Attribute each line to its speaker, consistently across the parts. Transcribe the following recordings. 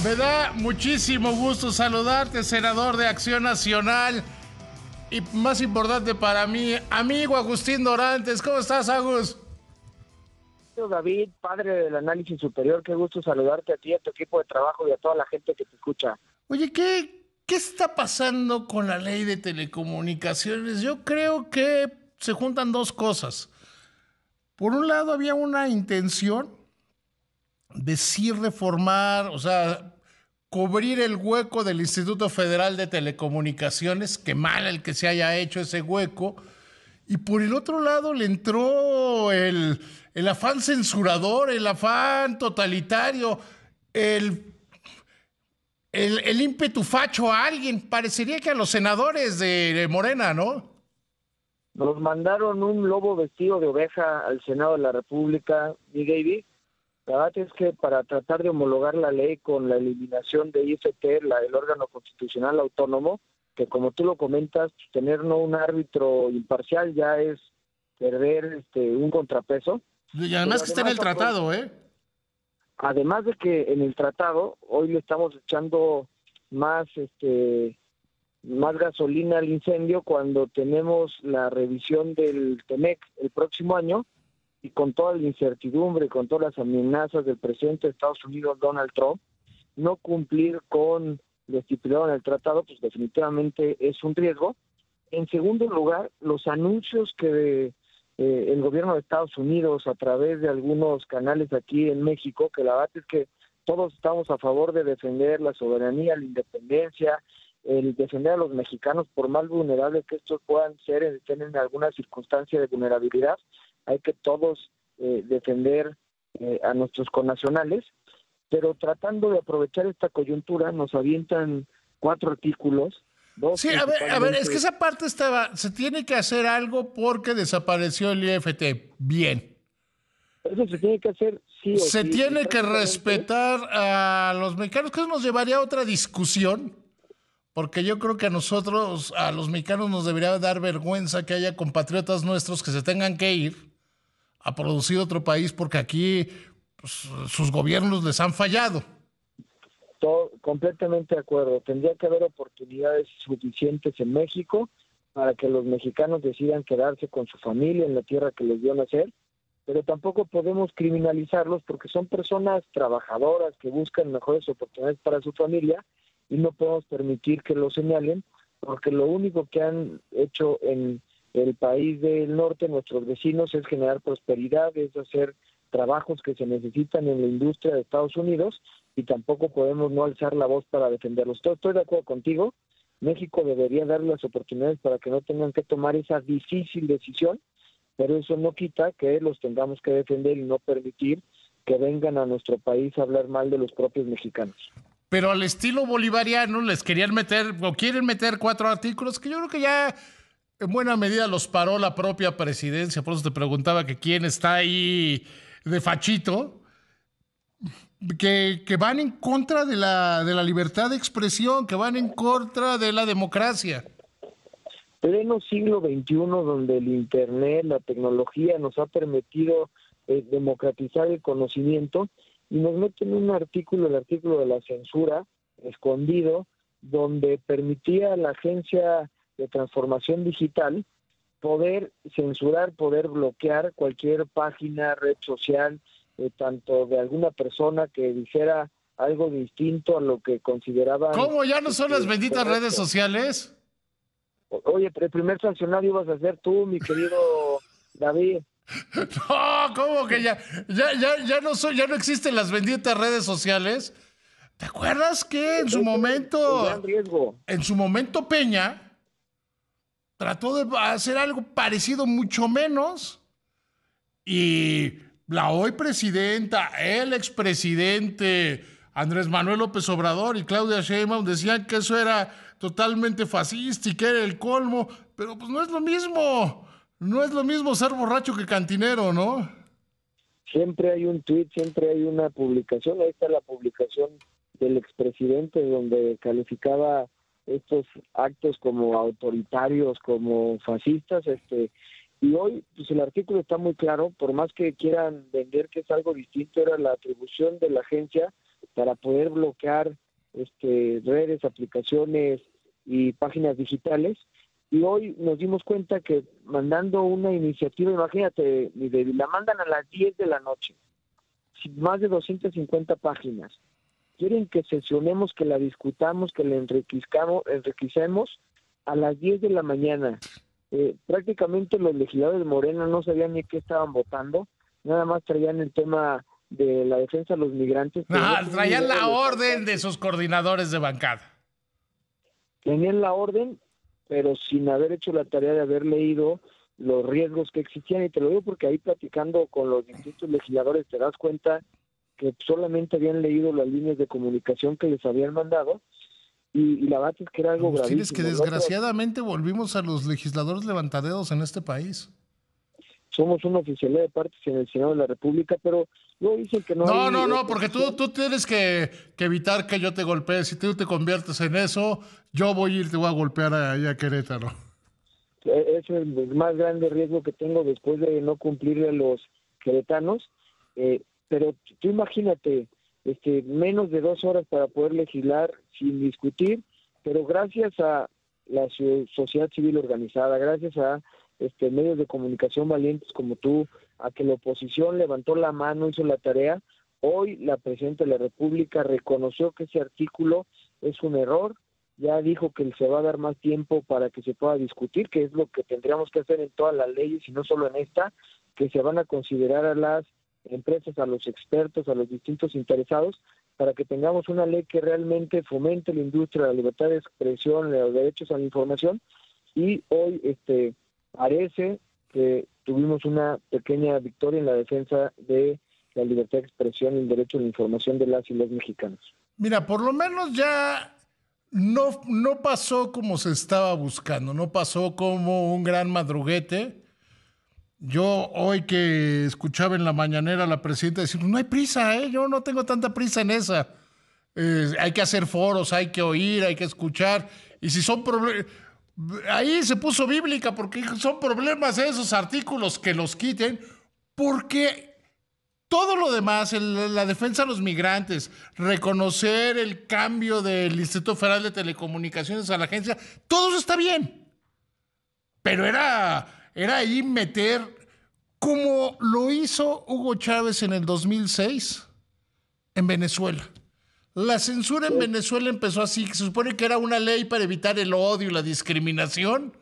Speaker 1: Me da muchísimo gusto saludarte, senador de Acción Nacional. Y más importante para mí, amigo Agustín Dorantes. ¿Cómo estás, Agus?
Speaker 2: David, padre del análisis superior, qué gusto saludarte a ti, a tu equipo de trabajo y a toda la gente que te escucha.
Speaker 1: Oye, ¿qué está pasando con la ley de telecomunicaciones? Yo creo que se juntan dos cosas. Por un lado, había una intención de sí reformar, o sea, cubrir el hueco del Instituto Federal de Telecomunicaciones, que mal el que se haya hecho ese hueco. Y por el otro lado le entró el afán censurador, el afán totalitario, el ímpetu facho a alguien. Parecería que a los senadores de Morena, ¿no?
Speaker 2: Nos mandaron un lobo vestido de oveja al Senado de la República, mi David. La verdad es que para tratar de homologar la ley con la eliminación de IFT, el órgano constitucional autónomo, que como tú lo comentas, tener no un árbitro imparcial ya es perder un contrapeso.
Speaker 1: Y además que está en el tratado, ¿eh?
Speaker 2: Además de que en el tratado hoy le estamos echando más más gasolina al incendio cuando tenemos la revisión del TEMEC el próximo año, y con toda la incertidumbre, con todas las amenazas del presidente de Estados Unidos, Donald Trump, no cumplir con lo estipulado en el tratado, pues definitivamente es un riesgo. En segundo lugar, los anuncios que el gobierno de Estados Unidos, a través de algunos canales aquí en México, que la verdad es que todos estamos a favor de defender la soberanía, la independencia, el defender a los mexicanos, por más vulnerables que estos puedan ser, tienen alguna circunstancia de vulnerabilidad, hay que todos defender a nuestros connacionales, pero tratando de aprovechar esta coyuntura nos avientan 4 artículos.
Speaker 1: Sí, a ver, es que esa parte se tiene que hacer algo porque desapareció el IFT. Bien.
Speaker 2: Eso se tiene que hacer sí o sí.
Speaker 1: Se tiene que respetar a los mexicanos, que eso nos llevaría a otra discusión, porque yo creo que a nosotros, a los mexicanos, nos debería dar vergüenza que haya compatriotas nuestros que se tengan que ir a producir otro país porque aquí pues, sus gobiernos les han fallado.
Speaker 2: Completamente de acuerdo. Tendría que haber oportunidades suficientes en México para que los mexicanos decidan quedarse con su familia en la tierra que les dio nacer, pero tampoco podemos criminalizarlos porque son personas trabajadoras que buscan mejores oportunidades para su familia y no podemos permitir que lo señalen, porque lo único que han hecho en el país del norte, nuestros vecinos, es generar prosperidad, es hacer trabajos que se necesitan en la industria de Estados Unidos, y tampoco podemos no alzar la voz para defenderlos. Estoy de acuerdo contigo. México debería dar las oportunidades para que no tengan que tomar esa difícil decisión, pero eso no quita que los tengamos que defender y no permitir que vengan a nuestro país a hablar mal de los propios mexicanos.
Speaker 1: Pero al estilo bolivariano les querían meter, o quieren meter 4 artículos que yo creo que ya en buena medida los paró la propia presidencia. Por eso te preguntaba que quién está ahí de fachito, que van en contra de la libertad de expresión, que van en contra de la democracia.
Speaker 2: Pleno siglo XXI, donde el Internet, la tecnología nos ha permitido democratizar el conocimiento, y nos meten un artículo, el artículo de la censura, escondido, donde permitía a la Agencia de Transformación Digital poder censurar, poder bloquear cualquier página, red social, tanto de alguna persona que dijera algo distinto a lo que consideraban...
Speaker 1: ¿Cómo ya no son las benditas
Speaker 2: correcto.
Speaker 1: redes sociales?
Speaker 2: Oye, el primer sancionado ibas a ser tú, mi querido David.
Speaker 1: No, ¿cómo que ya no existen las benditas redes sociales? ¿Te acuerdas que en su momento,
Speaker 2: gran riesgo.
Speaker 1: en su momento Peña trató de hacer algo parecido mucho menos? Y la hoy presidenta, el expresidente Andrés Manuel López Obrador y Claudia Sheinbaum decían que eso era totalmente fascista y que era el colmo, pero pues no es lo mismo. No es lo mismo ser borracho que cantinero, ¿no?
Speaker 2: Siempre hay un tuit, siempre hay una publicación. Ahí está la publicación del expresidente donde calificaba estos actos como autoritarios, como fascistas, y hoy pues el artículo está muy claro. Por más que quieran vender que es algo distinto, era la atribución de la agencia para poder bloquear redes, aplicaciones y páginas digitales. Y hoy nos dimos cuenta que mandando una iniciativa, imagínate, mi David, la mandan a las 10 de la noche, más de 250 páginas. Quieren que sesionemos, que la discutamos, que la enriquecemos a las 10 de la mañana. Prácticamente los legisladores de Morena no sabían ni qué estaban votando, nada más traían el tema de la defensa de los migrantes.
Speaker 1: Traían la orden de sus coordinadores de bancada.
Speaker 2: Tenían la orden, pero sin haber hecho la tarea de haber leído los riesgos que existían, y te lo digo porque ahí platicando con los distintos legisladores te das cuenta que solamente habían leído las líneas de comunicación que les habían mandado, y la verdad es que era algo gravísimo.
Speaker 1: Es que desgraciadamente volvimos a los legisladores levantaderos en este país.
Speaker 2: Somos una oficialidad de partes en el Senado de la República, pero luego dicen que no hay...
Speaker 1: No, porque tú tienes que evitar que yo te golpee. Si tú te conviertes en eso, yo te voy a golpear allá a Querétaro.
Speaker 2: Es el más grande riesgo que tengo después de no cumplirle a los queretanos, pero tú imagínate, menos de 2 horas para poder legislar sin discutir, pero gracias a la sociedad civil organizada, gracias a medios de comunicación valientes como tú, a que la oposición levantó la mano, hizo la tarea. Hoy la Presidenta de la República reconoció que ese artículo es un error, ya dijo que se va a dar más tiempo para que se pueda discutir, que es lo que tendríamos que hacer en todas las leyes y no solo en esta, que se van a considerar a las empresas, a los expertos, a los distintos interesados, para que tengamos una ley que realmente fomente la industria, la libertad de expresión, los derechos a la información. Y hoy parece que tuvimos una pequeña victoria en la defensa de la libertad de expresión y el derecho a la información de las y los mexicanos.
Speaker 1: Mira, por lo menos ya no pasó como se estaba buscando, no pasó como un gran madruguete. Yo hoy que escuchaba en la mañanera a la presidenta decir, no hay prisa, yo no tengo tanta prisa en esa. Hay que hacer foros, hay que oír, hay que escuchar. Y si son problemas... Ahí se puso bíblica porque son problemas esos artículos que los quiten, porque todo lo demás, la defensa de los migrantes, reconocer el cambio del Instituto Federal de Telecomunicaciones a la agencia, todo eso está bien. Pero era ahí meter, como lo hizo Hugo Chávez en el 2006 en Venezuela. La censura en Venezuela empezó así, que se supone que era una ley para evitar el odio y la discriminación,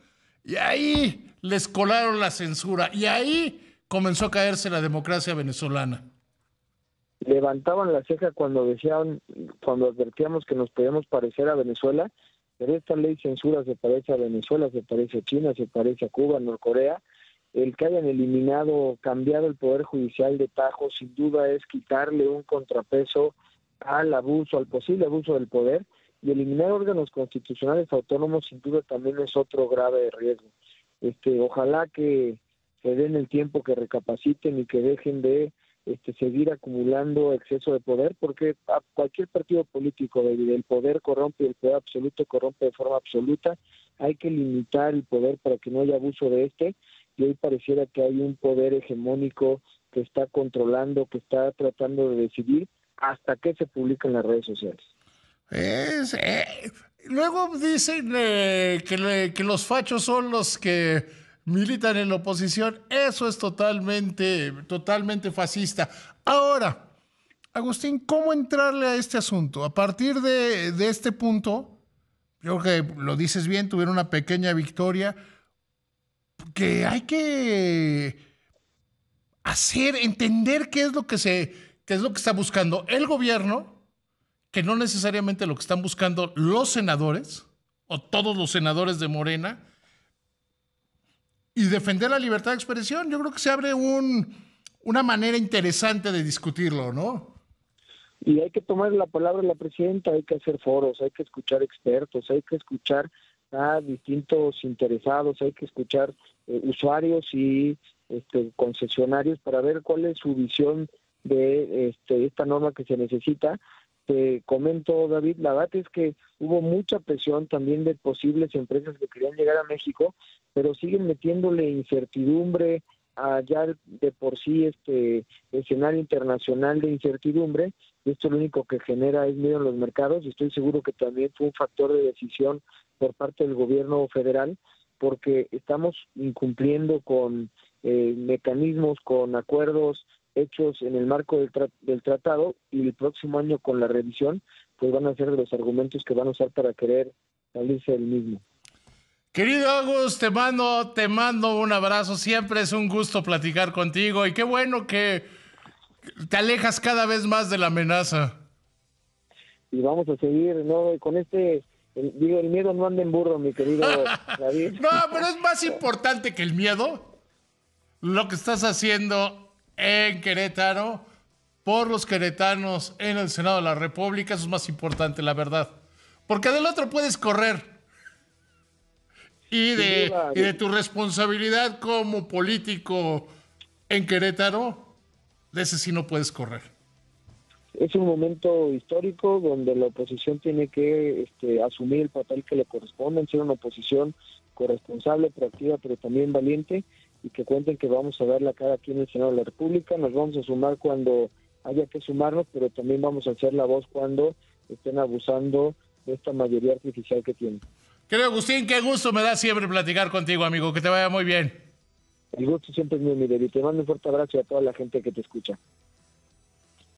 Speaker 1: y ahí les colaron la censura, y ahí comenzó a caerse la democracia venezolana.
Speaker 2: Levantaban la ceja cuando advertíamos que nos podíamos parecer a Venezuela, pero esta ley censura se parece a Venezuela, se parece a China, se parece a Cuba, Norcorea. El que hayan cambiado el Poder Judicial de tajo, sin duda es quitarle un contrapeso al posible abuso del poder, y eliminar órganos constitucionales autónomos sin duda también es otro grave riesgo. Ojalá que se den el tiempo, que recapaciten y que dejen de seguir acumulando exceso de poder, porque a cualquier partido político el poder corrompe y el poder absoluto corrompe de forma absoluta. Hay que limitar el poder para que no haya abuso de y hoy pareciera que hay un poder hegemónico que está controlando, que está tratando de decidir hasta qué se publica en las redes sociales.
Speaker 1: Luego dicen que los fachos son los que militan en la oposición. Eso es totalmente fascista. Ahora, Agustín, ¿cómo entrarle a este asunto? A partir de este punto, yo creo que lo dices bien, tuvieron una pequeña victoria, que hay que entender qué es lo que está buscando el gobierno, que no necesariamente lo que están buscando los senadores o todos los senadores de Morena, y defender la libertad de expresión. Yo creo que se abre una manera interesante de discutirlo, ¿no?
Speaker 2: Y hay que tomar la palabra de la presidenta, hay que hacer foros, hay que escuchar expertos, hay que escuchar a distintos interesados, hay que escuchar usuarios y concesionarios para ver cuál es su visión de esta norma que se necesita. Te comento, David, la verdad es que hubo mucha presión también de posibles empresas que querían llegar a México, pero siguen metiéndole incertidumbre ya de por sí escenario internacional de incertidumbre, y esto lo único que genera es miedo en los mercados, y estoy seguro que también fue un factor de decisión por parte del gobierno federal, porque estamos incumpliendo con mecanismos, con acuerdos hechos en el marco del tratado, y el próximo año con la revisión, pues van a ser de los argumentos que van a usar para querer salirse del mismo.
Speaker 1: Querido Agus, te mando un abrazo. Siempre es un gusto platicar contigo y qué bueno que te alejas cada vez más de la amenaza.
Speaker 2: Y vamos a seguir, ¿no? Con el miedo no anda en burro, mi querido David.
Speaker 1: No, pero es más importante que el miedo lo que estás haciendo en Querétaro por los queretanos en el Senado de la República. Eso es más importante, la verdad. Porque del otro puedes correr. Y de tu responsabilidad como político en Querétaro, de ese sí no puedes correr.
Speaker 2: Es un momento histórico donde la oposición tiene que asumir el papel que le corresponde, ser una oposición corresponsable, proactiva, pero también valiente, y que cuenten que vamos a dar la cara aquí en el Senado de la República. Nos vamos a sumar cuando haya que sumarnos, pero también vamos a hacer la voz cuando estén abusando de esta mayoría artificial que tienen.
Speaker 1: Querido Agustín, qué gusto me da siempre platicar contigo, amigo. Que te vaya muy bien.
Speaker 2: El gusto siempre es mío, mi David. Te mando un fuerte abrazo a toda la gente que te escucha.